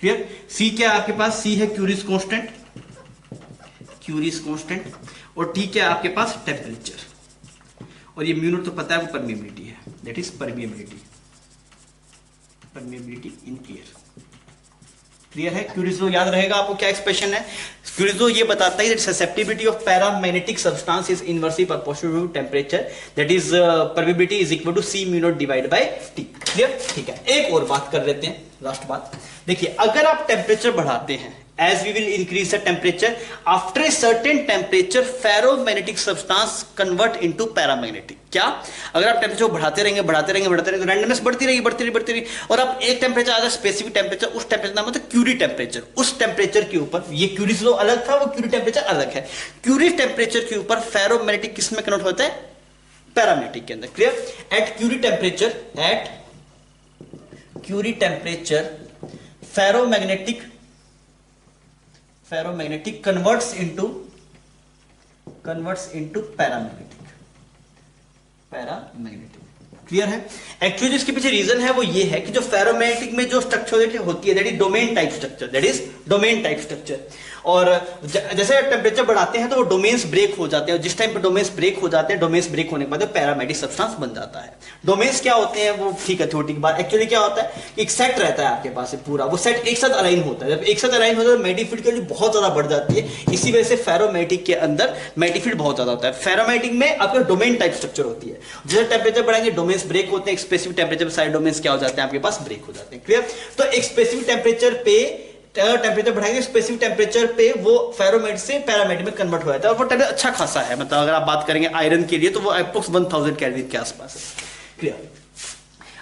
क्लियर। C क्या है आपके पास, C है क्यूरीज कांस्टेंट, क्यूरीज कांस्टेंट, और T क्या है आपके पास, टेम्परेचर। और ये म्यू नॉट तो पता है वो परमिएबिलिटी है, that is permeability, permeability in air. Clear है। क्यूरीज लॉ याद रहेगा आपको क्या एक्सप्रेशन है। क्यूरीज लॉ ये बताता है that susceptibility of paramagnetic substance is inversely proportional to temperature, that is permeability is equal to C mu not divide by T। Clear. ठीक है, एक और बात कर लेते हैं, लास्ट बात। देखिए अगर आप टेम्परेचर बढ़ाते हैं, as we will increase the temperature, after a certain temperature ferromagnetic substance convert into paramagnetic। क्या, अगर आप टेम्परेचर बढ़ाते रहेंगे तो रैंडमनेस बढ़ती रहेगी। और आप एक टेम्परेचर आता है स्पेसिफिक टेम्परेचर, उस टेम्परेचर नाम होता है क्यूरी टेम्परेचर। उस टेम्परेचर के ऊपर, ये क्यूरीज लॉ अलग था, वो क्यूरी टेम्परेचर अलग है। क्यूरी टेम्परेचर के ऊपर फेरोमैग्नेटिक किस में कन्वर्ट होता है, पैरामैग्नेटिक के अंदर। Clear. At Curie temperature ferromagnetic converts into paramagnetic. Clear है। एक्चुअली इसके पीछे रीजन है वो ये है कि जो फेरोमैग्नेटिक में जो स्ट्रक्चर होती है that is domain type structure, और जैसे टेम्परेचर बढ़ाते हैं तो वो डोमेन्स ब्रेक हो जाते हैं। जिस टाइम पे डोमेन्स ब्रेक हो जाते हैं, डोमेन्स ब्रेक होने के बाद पैरामैग्नेटिक सब्सटेंस बन जाता है। डोमेन्स क्या होते हैं वो ठीक है थ्योरेटिक बात। एक्चुअली क्या होता है, एक सेट रहता है आपके पास पूरा, वो सेट एक साथ अलाइन होता है। जब एक साथ अलाइन होता है तो मैग्नेटिक फील्ड की वैल्यू बहुत ज्यादा बढ़ जाती है। इसी वजह से फेरोमैग्नेटिक के अंदर मैग्नेटिक फील्ड बहुत ज्यादा होता है। फेरोमैग्नेटिक में आपका डोमेन टाइप स्ट्रक्चर होती है। जैसे टेम्परेचर बढ़ाएंगे डोमेन्स ब्रेक होते हैं, स्पेसिफिक टेम्परेचर पे सारे डोमेन्स क्या हो जाते हैं आपके पास, ब्रेक हो जाते हैं। क्लियर। तो एक स्पेसिफिक टेम्परेचर पे टेम्परेचर बढ़ाएंगे, स्पेसिफिक टेम्परेचर पे वो फेरोमैग्नेटिक से पैरामैग्नेटिक में कन्वर्ट हो जाता है। और वो टेम्परेचर अच्छा खासा है, मतलब अगर आप बात करेंगे आयरन के लिए तो वो अप्रोक्स 1000 केल्विन के आसपास है। क्लियर।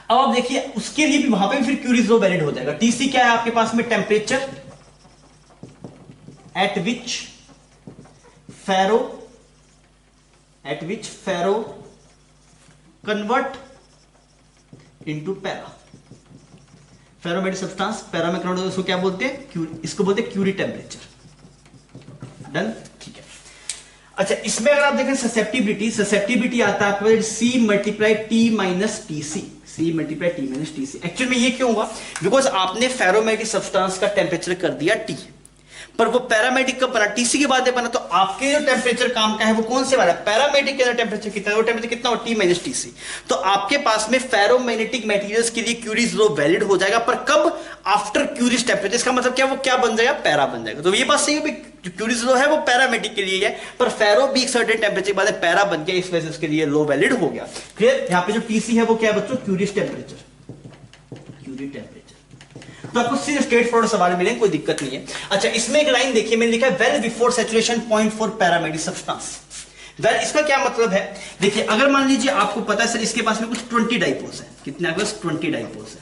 अब आप देखिए उसके लिए भी वहां पे भी फिर क्यूरीज लॉ वैलिड हो जाएगा। टीसी क्या है आपके पास में, temperature at which ferro convert into para. Ferromagnetic substance para में कन्वर्ट होता है, इसको क्या बोलते हैं, इसको बोलते हैं क्यूरी टेम्परेचर। डन। ठीक है। अच्छा, इसमें अगर आप देखें ससेप्टिबिलिटी आता है आपको C multiply T minus TC। Actually में ये क्यों हुआ, बिकॉज आपने फेरोमैग्नेटिक सब्सटेंस का टेम्परेचर कर दिया T, पर वो पैरामैग्नेटिक कब बना, टीसी के बाद बना। तो आपके जो टेम्परेचर काम का है वो कौन से वाला, पैरामैग्नेटिक के अंदर टेम्परेचर कितना है, वो टेम्परेचर कितना हो, T माइनस TC। तो आपके पास में फेरोमैग्नेटिक मटेरियल्स के लिए क्यूरीज लॉ वैलिड हो जाएगा, पर कब, आफ्टर क्यूरीज टेम्परेचर। इसका मतलब क्या, वो क्या बन जाएगा, पैरा बन जाएगा। तो ये बात सही है, जो क्यूरीज लॉ है वो पैरामैग्नेटिक के लिए है, पर फेरो भी एक सर्टेन टेम्परेचर के बाद पैरा बन गया, इस वजह से उसके लिए लॉ वैलिड हो गया। क्लियर। यहाँ पे जो टीसी है वो क्या है बच्चों, क्यूरीज टेम्परेचर। तो आपको सीधे स्ट्रेट फॉरवर्ड सवाल मिलेंगे, कोई दिक्कत नहीं है। अच्छा, इसमें एक लाइन देखिए, मैंने लिखा है well before saturation point for paramagnetic substance. Well इसका क्या मतलब है, देखिए अगर मान लीजिए आपको पता है सर इसके पास में कुछ 20 डाइपोल्स है, कितने आपके पास 20 डाइपोल्स है।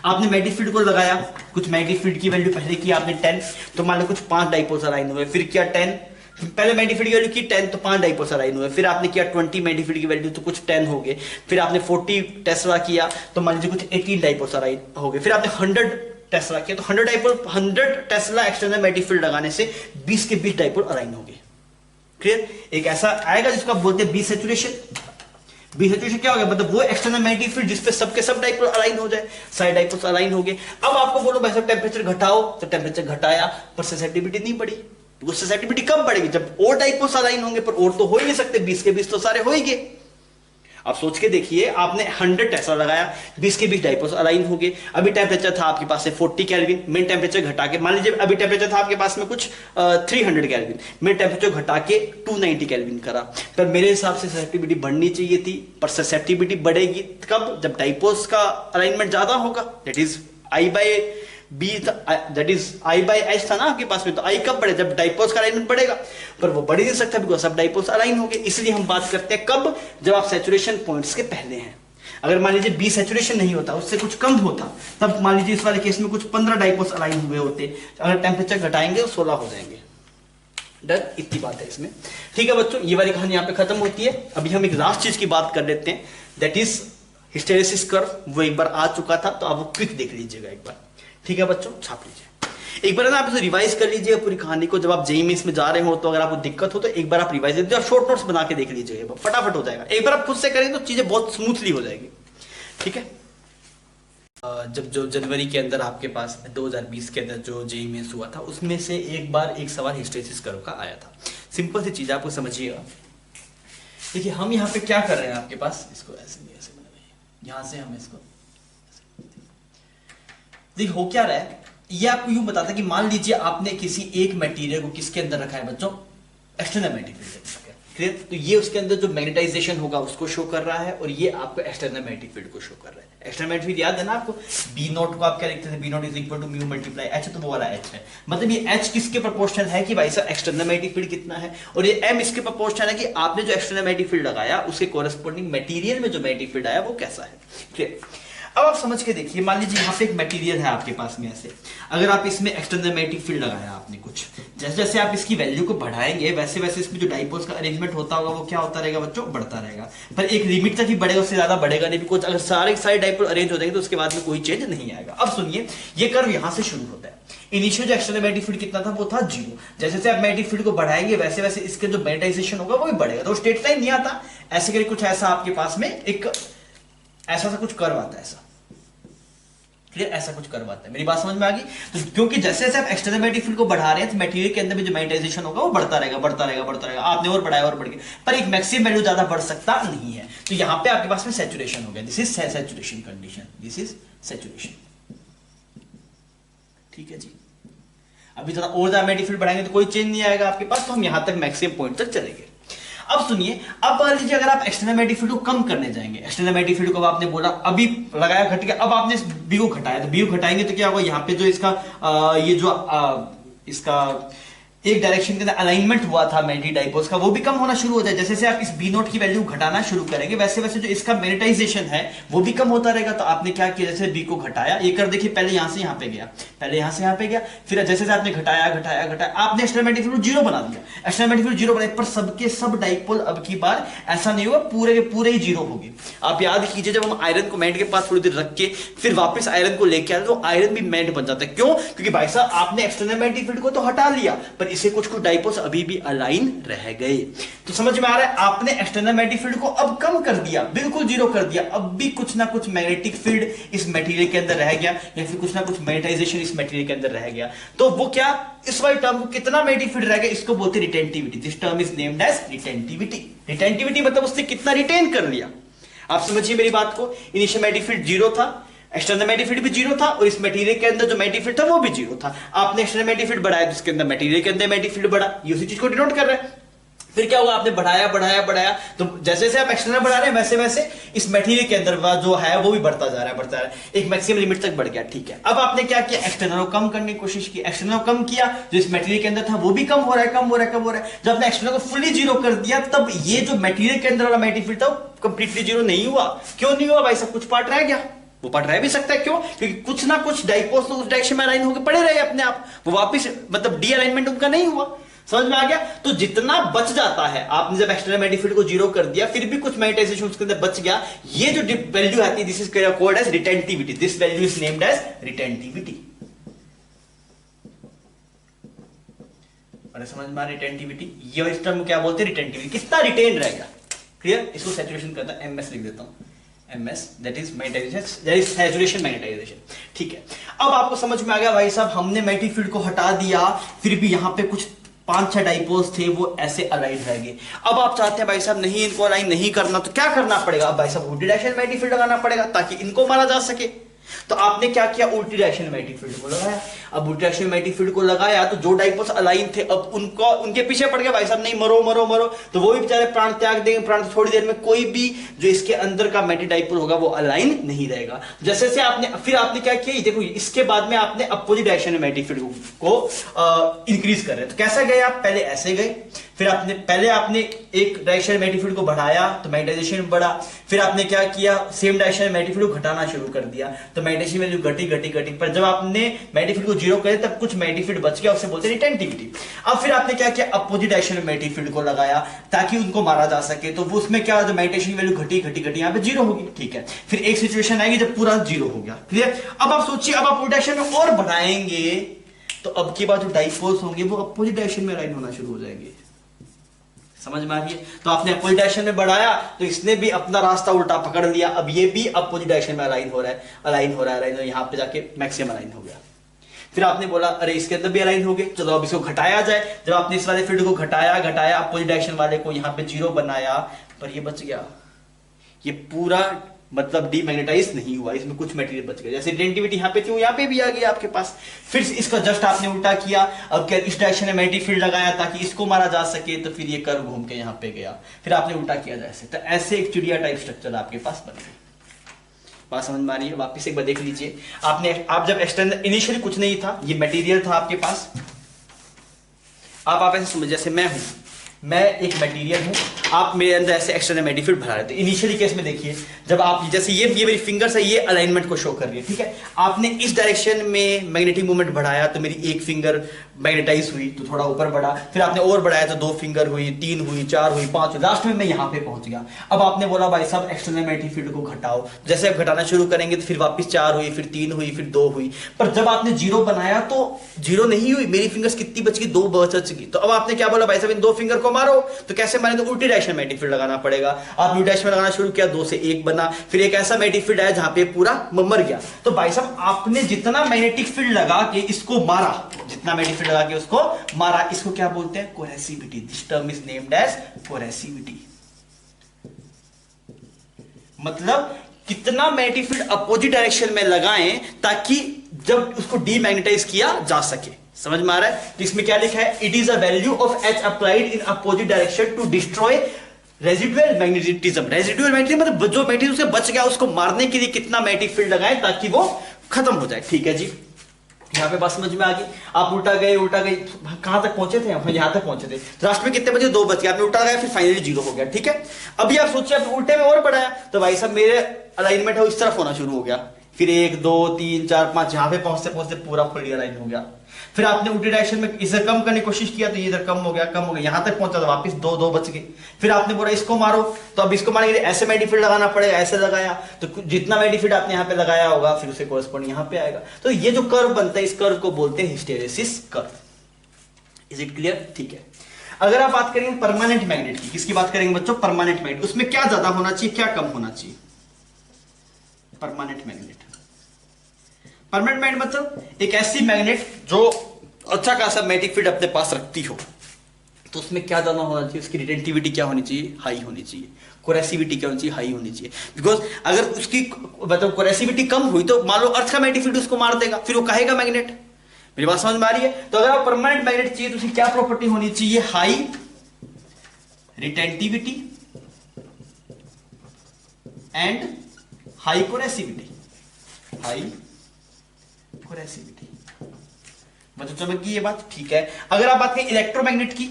आपने मैग्नेटिक फील्ड को लगाया, कुछ मैग्नेटिक फील्ड की वैल्यू पहले की आपने 10, तो मान लो कुछ 5 डाइपोल्स अलाइन हुए, फिर किया 10, पहले मैग्नेटिक फील्ड की वैल्यू की 10 तो 5 डाइपोल्स अलाइन हुए, फिर आपने किया 20 मैग्नेटिक फील्ड की वैल्यू तो कुछ 10 हो गए, फिर आपने 40 टेस्ला किया तो मान लीजिए कुछ 18 डाइपोल्स अलाइन हो गए, फिर आपने 100 टेस्ला किया तो 100 टेस्ला एक्सटर्नल मैग्नेटिक फील्ड लगाने से 20 के 20 डाइपोल अलाइन हो गए। क्लियर। एक ऐसा आएगा जिसको आप बोलते हैं बी सैचुरेशन। बी सैचुरेशन क्या हो गया, मतलब वो एक्सटर्नल मैग्नेटिक फील्ड जिसपे सबके सब डाइपोल अलाइन हो जाए, सारे डाइपोल्स अलाइन हो गए। अब आपको बोलो भाई साहब टेम्परेचर घटाओ, तो टेम्परेचर घटाया पर ससेप्टिबिलिटी नहीं बढ़ी। तो ससेप्टिबिलिटी कब बढ़ेगी? जब और डाइपोल्स अलाइन होंगे, पर और तो हो ही नहीं सकते, 20 के 20 तो सारे हो ही गए। आप सोच के देखिए, आपने 100 टेस्ला लगाया, 20 के 20 डाइपोल्स अलाइन हो गए। अभी टेम्परेचर था आपके पास से 40 केल्विन, मेन टेम्परेचर घटा के, मान लीजिए अभी टेम्परेचर था आपके पास में कुछ 300 केल्विन, मेन टेम्परेचर घटा के 290 केल्विन करा, पर मेरे हिसाब से ससेप्टिबिलिटी बढ़नी चाहिए थी। पर ससेप्टिबिलिटी बढ़ेगी कब? जब डाइपोल्स का अलाइनमेंट ज्यादा होगा, that is I by B, that is I by H था ना आपके पास में, तो आई कब बढ़े? जब डाइपोल्स का अलाइनमेंट बढ़ेगा, पर वो बढ़ ही नहीं सकता बिकॉज सब डाइपोल्स अलाइन हो गए। इसलिए हम बात करते हैं कब? जब आप सैचुरेशन पॉइंट्स के पहले हैं। अगर मान लीजिए बी सैचुरेशन नहीं होता, उससे कुछ कम होता, तब मान लीजिए इस वाले केस में कुछ 15 डाइपोल्स अलाइन हुए होते, अगर टेम्परेचर घटाएंगे तो 16 हो जाएंगे। डर, इतनी बात है इसमें। ठीक है बच्चों, ये वाली कहानी यहाँ पे खत्म होती है। अभी हम एक लास्ट चीज की बात कर लेते हैं, दैट इज हिस्टेरेसिस कर्व। वो एक बार आ चुका था, तो आप वो क्विक देख लीजिएगा एक बार। ठीक है बच्चों, छाप लीजिए एक बार ना, आप इसे रिवाइज कर लीजिए पूरी कहानी को। जब आप जेईई मेंस में जा रहे हो, तो अगर आपको दिक्कत हो तो एक बार आप रिवाइज लीजिए और शॉर्ट नोट्स बना के देख लीजिएगा, फटाफट हो जाएगा। एक बार आप खुद से करें तो चीजें बहुत स्मूथली हो जाएगी। ठीक है, जब जो जनवरी के अंदर आपके पास 2020 के अंदर जो जेईई मेंस हुआ था, उसमें से एक बार एक सवाल हिस्टेरेसिस कर्व का आया था। सिंपल सी चीज आपको समझिएगा। देखिए हम यहाँ पे क्या कर रहे हैं, आपके पास इसको ऐसे नहीं ऐसे बना रहे हैं, यहां से हम इसको देखिए हो क्या रहा है। ये आपको यूं बताता है कि मान लीजिए आपने किसी एक मटेरियल को किसके अंदर रखा है बच्चों, एक्सटर्नल मैग्नेटिक फील्ड। क्लियर? तो ये उसके अंदर जो मैग्नेटाइजेशन होगा उसको शो कर रहा है, और ये आपको एक्सटर्नल मैग्नेटिक फील्ड को शो कर रहा है। एक्सटर्नल मैग्नेटिक फील्ड याद है ना आपको, बी नॉट को आप क्या लिखते थे, B not is equal to mu multiply H, तो वो वाला एच है। मतलब ये एच किसके प्रोपोर्शनल है कि भाई साहब एक्सटर्नल मैग्नेटिक फील्ड कितना है, और ये एम इसके प्रोपोर्शनल है कि आपने जो एक्सटर्नल मैग्नेटिक फील्ड लगाया उसके कोरेस्पोंडिंग मटेरियल में जो मैग्नेटिक फील्ड आया वो कैसा है। क्लियर? अब आप समझ के देखिए, मान लीजिए यहाँ पे एक मटेरियल है आपके पास में ऐसे, अगर आप इसमें एक्सटर्नल मैग्नेटिक फील्ड लगाया आपने कुछ, जैसे जैसे आप इसकी वैल्यू को बढ़ाएंगे वैसे वैसे इसमें जो डाइपोल्स का अरेंजमेंट होता होगा वो क्या होता रहेगा बच्चों, बढ़ता रहेगा। पर एक लिमिट तक ही बढ़ेगा, उससे ज्यादा बढ़ेगा नहीं, बिकॉज अगर सारे डाइपोल अरेंज हो जाएंगे तो उसके बाद में कोई चेंज नहीं आएगा। अब सुनिए, ये कर्व यहाँ से शुरू होता है। इनिशियल जो एक्सटर्नल मैग्नेटिक फील्ड कितना था, वो था 0। जैसे जैसे आप मैग्नेटिक फील्ड को बढ़ाएंगे वैसे वैसे इसके जो मैग्नेटाइजेशन होगा वो भी बढ़ेगा। तो स्ट्रेट लाइन नहीं आता, ऐसे करके कुछ ऐसा आपके पास में एक ऐसा सा कुछ कर्व आता है, ऐसा। क्लियर? ऐसा कुछ कर्व आता है। मेरी बात समझ में आ गई? तो क्योंकि जैसे जैसे आप एक्सटर्नल मैग्नेटिक फील्ड को बढ़ा रहे हैं, तो मटेरियल के अंदर भी जो मैग्नेटाइजेशन होगा वो बढ़ता रहेगा, बढ़ता रहेगा, बढ़ता रहेगा। आपने और बढ़ाया और बढ़ गया, पर एक मैक्सिमम वैल्यू ज्यादा बढ़ सकता नहीं है। तो यहां पे आपके पास में सैचुरेशन हो गया। This is saturation condition, this is saturation. ठीक है जी। अभी थोड़ा और ज्यादा मैग्नेटिक फील्ड बढ़ाएंगे तो कोई चेंज नहीं आएगा आपके पास, तो हम यहां तक मैक्सिमम पॉइंट तक चलेंगे। अब सुनिए, अब मान लीजिए अगर आप एक्सटर्नल मैग्नेटिक फील्ड को कम करने जाएंगे, एक्सटर्नल मैग्नेटिक फील्ड को आपने बोला अभी लगाया घट गया, अब आपने बी को घटाया, तो बी को घटाएंगे तो क्या होगा, यहाँ पे जो इसका ये जो इसका एक डायरेक्शन के अंदर अलाइनमेंट हुआ था मैग्नेटिक डाइपोल्स का, वो भी कम होना शुरू हो जाए। जैसे जैसे आप इस बी नोट की वैल्यू घटाना शुरू करेंगे वैसे वैसे जो इसका मैग्नेटाइजेशन है वो भी कम होता रहेगा। तो आपने क्या किया, जैसे बी को घटाया, ये कर देखिए, पहले यहां से यहां पे गया, पहले यहां से यहां पे गया, फिर जैसे जैसे आपने घटाया घटाया घटाया, आपने एक्सटर्नल मैग्नेटिक फील्ड 0 बना दिया। एक्सटर्नल मैग्नेटिक फील्ड 0 बनाए, पर सबके सब डाइपोल अब की बार ऐसा नहीं होगा, पूरे के पूरे ही 0 होगी। आप याद कीजिए, जब हम आयरन को मैग्नेट के पास थोड़ी देर रख के फिर वापस आयरन को लेके आए तो आयरन भी मैग्नेट बन जाता है। क्यों? क्योंकि भाई साहब आपने एक्सटर्नल मैग्नेटिक फील्ड को तो हटा लिया, पर इसे कुछ कुछ डाइपोल्स अभी भी अलाइन रह गए। तो समझ में आ रहा है, आपने एक्सटर्नल मैग्नेटिक फील्ड को अब कम कर दिया, बिल्कुल 0 कर दिया, अब भी कुछ ना कुछ मैग्नेटिक फील्ड इस मटेरियल के अंदर रह गया, या फिर कुछ ना कुछ मैग्नेटाइजेशन इस मटेरियल के अंदर रह गया। तो वो क्या, इस वाली टर्म को कितना मैग्नेटिक फील्ड रह गया, इसको बोलते हैं retentivity. This term is named as retentivity. Retentivity मतलब उसने कितना रिटेन कर लिया। आप समझिए मेरी बात को, इनिशियल मैग्नेटिक फील्ड 0 था, एक्सटर्नल मैग्नेटिक फील्ड भी 0 था, और इस मटेरियल के अंदर जो मैग्नेटिक फील्ड था वो भी 0 था। आपने एक्सटर्नल मैग्नेटिक फील्ड बढ़ाया, जिसके अंदर मटेरियल के अंदर मैग्नेटिक फील्ड बढ़ा, ये उसी चीज को डिनोट कर रहा है। फिर क्या होगा, आपने बढ़ाया बढ़ाया बढ़ाया, तो जैसे जैसे आप एक्सटर्नल बढ़ा रहे हैं वैसे वैसे इस मटेरियल के अंदर जो है वो भी बढ़ता जा रहा है, बढ़ता जा रहा है, एक मैक्सिमम लिमिट तक बढ़ गया। ठीक है, अब आपने क्या किया, एक्सटर्नल को कम करने की कोशिश की, एक्सटर्नल कम किया, जो इस मटेरियल के अंदर था वो भी कम हो रहा है, कम हो रहा है, कम हो रहा है। जब आपने एक्सटर्नल को फुली 0 कर दिया, तब ये जो मटेरियल के अंदर वाला मैग्नेटिक फील्ड था कंप्लीटली 0 नहीं हुआ। क्यों नहीं हुआ भाई साहब, कुछ पार्ट रह गया। वो पार्ट रह भी सकता है, क्यों? क्योंकि कुछ ना कुछ डाइपोल्स तो उस डायरेक्शन में अलाइन होकर पड़े रहे अपने आप, वो वापस मतलब डी अलाइनमेंट उनका नहीं हुआ। समझ में आ गया? तो जितना बच जाता है, आपने जब एक्सटर्नल मैग्नेटिक फील्ड को 0 कर दिया, फिर भी कुछ मैग्नेटाइजेशन उसके अंदर बच गया, ये जो वैल्यू आती है, this is called as retentivity. This value is named as retentivity. समझ में आ, रिटेंटिविटी, ये इस टर्म को क्या बोलते हैं, रिटेंटिविटी। कितना रिटेन रहेगा। क्लियर? इसको सैचुरेशन करता है, एमएस लिख देता हूं, MS, that is magnetization, that is saturation magnetization। ठीक है, अब आपको समझ में आ गया भाई साहब, हमने मैग्नेटिक फील्ड को हटा दिया, फिर भी यहां पे कुछ 5-6 डाइपोल्स थे वो ऐसे अलाइन रहेंगे। अब आप चाहते हैं भाई साहब नहीं इनको अलाइन नहीं करना, तो क्या करना पड़ेगा? अब भाई साहब उल्टी डायरेक्शन में मैग्नेटिक फील्ड लगाना पड़ेगा ताकि इनको मारा जा सके। तो आपने क्या किया? उल्टी डायरेक्शन में मैग्नेटिक फील्ड को लगाया। अब उल्टी डायरेक्शन में मैग्नेटिक फील्ड को लगाया तो जो डाइपोल्स अलाइन थे अब उनको उनके पीछे पड़ गए, भाई साहब नहीं मरो मरो मरो, तो वो भी बेचारे प्राण त्याग देंगे। प्राण थोड़ी देर में कोई भी जो इसके अंदर का मैग्नेटिक डाइपोल होगा वो अलाइन नहीं रहेगा। जैसे से आपने फिर आपने क्या किया, देखो इसके बाद में आपने अपोजिट डायरेक्शन में मैग्नेटिक फील्ड को इंक्रीज कर रहे हैं। तो कैसे गए आप? पहले ऐसे गए, फिर आपने एक डायरेक्शन में मैग्नेटिक फील्ड को बढ़ाया तो मैग्नेटाइजेशन बढ़ा। फिर आपने क्या किया? सेम डायरेक्शन में मैग्नेटिक फील्ड को घटाना शुरू कर दिया तो मैग्नेटाइजेशन वैल्यू घटी घटी घटी, पर जब आपने मैग्नेटिक फील्ड को जीरो करे तब कुछ मैग्नेटिक फील्ड बच गया, उसे बोलते हैं रिटेंटिविटी। अब फिर आपने क्या किया? अपोजिट डायरेक्शन में मैग्नेटिक फील्ड को लगाया ताकि उनको मारा जा सके। तो वो उसमें क्या, जो मैग्नेटाइजेशन वैल्यू घटी घटी घटी यहाँ पे जीरो होगी, ठीक है। फिर एक सिचुएशन आएगी जब पूरा जीरो हो गया, क्लियर। अब आप सोचिए, अब आप डायरेक्शन में और बढ़ाएंगे तो अब की बात जो डाइपोल्स होंगे वो अपोजिट डायरेक्शन में अलाइन होना शुरू हो जाएंगे। समझ में आ रही है? तो आपने अपोजिट डायरेक्शन में बढ़ाया तो इसने भी अपना रास्ता उल्टा पकड़ लिया, अब ये भी अपोजिट डायरेक्शन में अलाइन हो रहा है, अलाइन हो रहा है, अलाइन, यहां पे जाके मैक्सिमम अलाइन हो गया। फिर आपने बोला अरे इसके अंदर भी अलाइन हो गए, चलो अब इसको घटाया जाए। जब आपने इस वाले फील्ड को घटाया घटाया अपोजिट डायरेक्शन वाले को यहाँ पे जीरो बनाया, पर ये बच गया, ये पूरा मतलब डीमैग्नेटाइज नहीं हुआ, इसमें कुछ मटेरियल बच गया। जैसे रिटेंटिविटी यहाँ पे थी यहाँ पे भी आ गया आपके पास। फिर इसका जस्ट आपने उल्टा किया, अब क्या इस डायरेक्शन में मैग्नेटिक फील्ड लगाया ताकि इसको मारा जा सके, तो फिर ये कर्व घूम के यहाँ पे गया, फिर आपने उल्टा किया जैसे। तो ऐसे एक चिड़िया टाइप स्ट्रक्चर आपके पास बन गया। बात समझ में आ रही है? वापिस एक बार देख लीजिए, आप जब एक्सटर्नल इनिशियली कुछ नहीं था, ये मटेरियल था आपके पास। आप ऐसे समझ, जैसे मैं एक मटेरियल हूं, आप मेरे अंदर ऐसे एक्सटर्नल मैग्नेटिक फील्ड भरा रहे थे। इनिशियली केस में देखिए, जब आप जैसे ये मेरी फिंगर्स है, ये अलाइनमेंट को शो कर रही है, ठीक है। आपने इस डायरेक्शन में मैग्नेटिक मूवमेंट बढ़ाया तो मेरी एक फिंगर मैग्नेटाइज हुई तो थोड़ा ऊपर बढ़ा, फिर आपने और बढ़ाया तो 2 फिंगर हुई, 3 हुई, 4 हुई, 5 हुई, लास्ट में मैं यहाँ पे पहुंच गया। अब आपने बोला भाई साहब एक्सटर्नल मैग्नेटिक फील्ड को घटाओ, जैसे आप घटाना शुरू करेंगे तो फिर वापस 4 हुई, फिर 3 हुई, फिर 2 हुई, पर जब आपने जीरो बनाया तो जीरो नहीं हुई, मेरी फिंगर्स कितनी बच गई? 2 बच गई। तो अब आपने क्या बोला, भाई साहब इन 2 फिंगर को मारो, तो कैसे मारे? तो उल्टी डायरेक्शन में मैग्नेटिक फील्ड लगाना पड़ेगा। आप उल्टी डायरेक्शन में लगाना शुरू किया, 2 से 1 बना, फिर एक ऐसा मैग्नेटिक फील्ड आया जहां पे पूरा मर गया। तो भाई साहब आपने जितना मैग्नेटिक फील्ड लगा के इसको मारा, जितना मैग्नेटिक फील्ड लगा के उसको मारा, इसको क्या बोलते हैं? Coercivity. This term is named as coercivity. मतलब कितना मैग्नेटिक फील्ड अपोजिट डायरेक्शन में लगाएं ताकि जब उसको डीमैग्नेटाइज किया जा सके। समझ में आ रहा है? तो इसमें क्या लिखा है? It is a value of H applied in opposite direction to destroy residual magnetism. Residual magnetism मतलब जो मैग्नेटिज्म से बच गया उसको मारने के लिए कितना मैग्नेटिक फील्ड लगाएं ताकि वो खत्म हो जाए। ठीक है जी, यहाँ पे बात समझ में आ गई। आप उल्टा गए कहां तक पहुंचे थे? हम यहां तक पहुंचे थे। लास्ट में कितने बचे? 2 बच गए। आपने उल्टा लगाया, फिर फाइनली 0 हो गया। ठीक है, अभी आप सोचिए आप उल्टे में और बढ़ाया तो भाई साहब मेरे अलाइनमेंट है वो इस तरफ होना शुरू हो गया, फिर 1 2 3 4 5 यहां पे पहुंचते पहुंचते पूरा फुल अलाइन हो गया। फिर आपने उल्टी डायरेक्शन में इसे कम करने की कोशिश किया तो ये इधर कम हो गया, यहां तक पहुंचा तो वापस 2 2 बच गए। फिर आपने बोला इसको मारो, तो अब इसको मारने के लिए ऐसे मैग्नेटिक फील्ड लगाना पड़ेगा, ऐसे लगाया तो जितना मैग्नेटिक फील्ड आपने यहां पे लगाया होगा फिर उसे कोरस्पॉन्डिंग यहां पे आएगा। तो ये जो कर्व बनता है इस कर्व को बोलते हैं hysteresis curve. Is it clear? ठीक है। अगर आप बात करेंगे परमानेंट मैग्नेट की, किसकी बात करेंगे बच्चों? Permanent magnet. उसमें क्या ज्यादा होना चाहिए, क्या कम होना चाहिए? Permanent magnet. परमानेंट मैग्नेट मतलब एक ऐसी मैग्नेट जो अच्छा खासा मैग्नेटिक फील्ड अपने पास रखती हो, तो उसमें क्या ज्यादा होना चाहिए? उसकी रिटेंटिविटी क्या होनी चाहिए? हाई होनी चाहिए। कोरेसिविटी क्या होनी चाहिए? हाई होनी चाहिए। बिकॉज अगर उसकी मतलब कोरेसिविटी कम हुई तो मान लो अर्थ का मैग्नेटिक फील्ड उसको मार देगा, फिर वो कहेगा मैग्नेट। मेरी बात समझ में आ रही है? तो अगर आप परमानेंट मैग्नेट चाहिए तो उसकी क्या प्रॉपर्टी होनी चाहिए? High retentivity and high coercivity. High coercivity मतलब समझ गई ये बात? ठीक है। अगर आप बात करें इलेक्ट्रोमैग्नेट की,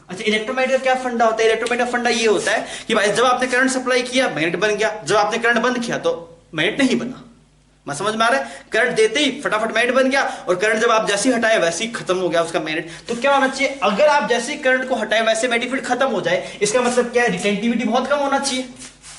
अच्छा इलेक्ट्रोमैग्नेट का क्या फंडा होता है? इलेक्ट्रोमैग्नेट का फंडा ये होता है कि भाई जब आपने करंट सप्लाई किया मैग्नेट बन गया, जब आपने करंट बंद किया तो मैग्नेट नहीं बना। मैं समझ में आ रहा है? करंट देते ही फटाफट मैग्नेट बन गया, और करंट जब आप जैसे ही हटाए वैसे ही खत्म हो गया उसका मैग्नेट। तो क्या होना चाहिए? अगर आप जैसे ही करंट को हटाए वैसे मैग्नेटिक फील्ड खत्म हो जाए, इसका मतलब क्या है? रिटेंटिविटी बहुत कम होना चाहिए।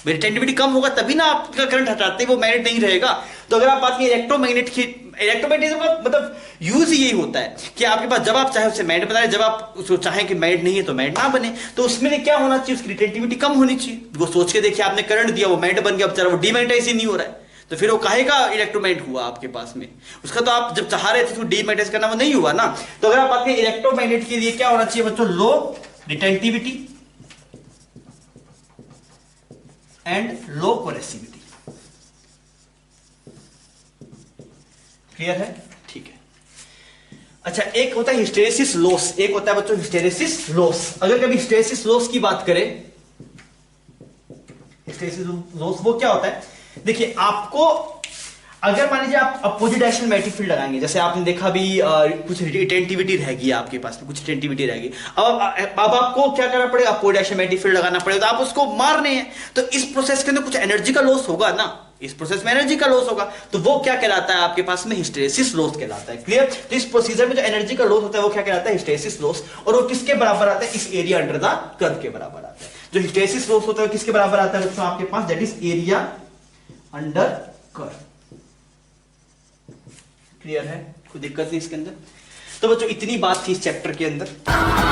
रिटेंटिविटी कम होगा तभी ना आपका करंट हटाते वो मैग्नेट नहीं रहेगा। तो अगर आप बात करें इलेक्ट्रोमैग्नेट की, इलेक्ट्रोमैग्नेटिज्म का मतलब यूज ही यही होता है कि आपके पास जब आप चाहे उससे मैग्नेट बनाए, जब आप उसको चाहें कि मैग्नेट नहीं है तो मैग्नेट ना बने। तो उसमें क्या होना चाहिए? उसकी रिटेंटिविटी कम होनी चाहिए। वो सोच के देखिए, आपने करंट दिया वो मैग्नेट बन गया, बेचारा वो डीमैग्नेटाइज ही नहीं हो रहा है, तो फिर वो काहे का इलेक्ट्रोमैग्नेट हुआ आपके पास में, उसका तो आप जब चाह रहे थे तो डीमैग्नेटाइज करना, वो नहीं हुआ ना। तो अगर आप बात करें इलेक्ट्रोमैग्नेट के लिए क्या होना चाहिए बच्चों, low retentivity and low coercivity. Clear है? ठीक है। अच्छा, एक होता है हिस्टेरेसिस लॉस, एक होता है बच्चों हिस्टेरेसिस लॉस। अगर कभी हिस्टेरेसिस लॉस की बात करें, हिस्टेरेसिस लॉस वो क्या होता है, देखिए आपको अगर मान लीजिए आप अपोजिट डायरेक्शन मैग्नेटिक फील्ड लगाएंगे, जैसे आपने देखा भी कुछ रिटेंटिविटी रहेगी आपके पास में, कुछ रिटेंटिविटी रहेगी, अब आपको क्या करना पड़ेगा, अपोजिट डायरेक्शन मैग्नेटिक फील्ड लगाना पड़ेगा, तो आप उसको मारने हैं, तो इस प्रोसेस के अंदर कुछ एनर्जी का लॉस होगा ना, इस प्रोसेस में एनर्जी का लॉस होगा, तो वो क्या कहलाता है आपके पास में, हिस्टेरेसिस लॉस कहलाता है। क्लियर? तो इस प्रोसीजर में जो एनर्जी का लॉस होता है वो क्या कहलाता है, हिस्टेरेसिस लॉस, और वो किसके बराबर आता है, इस एरिया अंडर द कर्व के बराबर आता है। जो हिस्टेरेसिस लॉस होता है किसके बराबर आता है बच्चों आपके पास, that is area under curve. Clear है? कोई दिक्कत नहीं इसके अंदर। तो बच्चों इतनी बात थी इस चैप्टर के अंदर।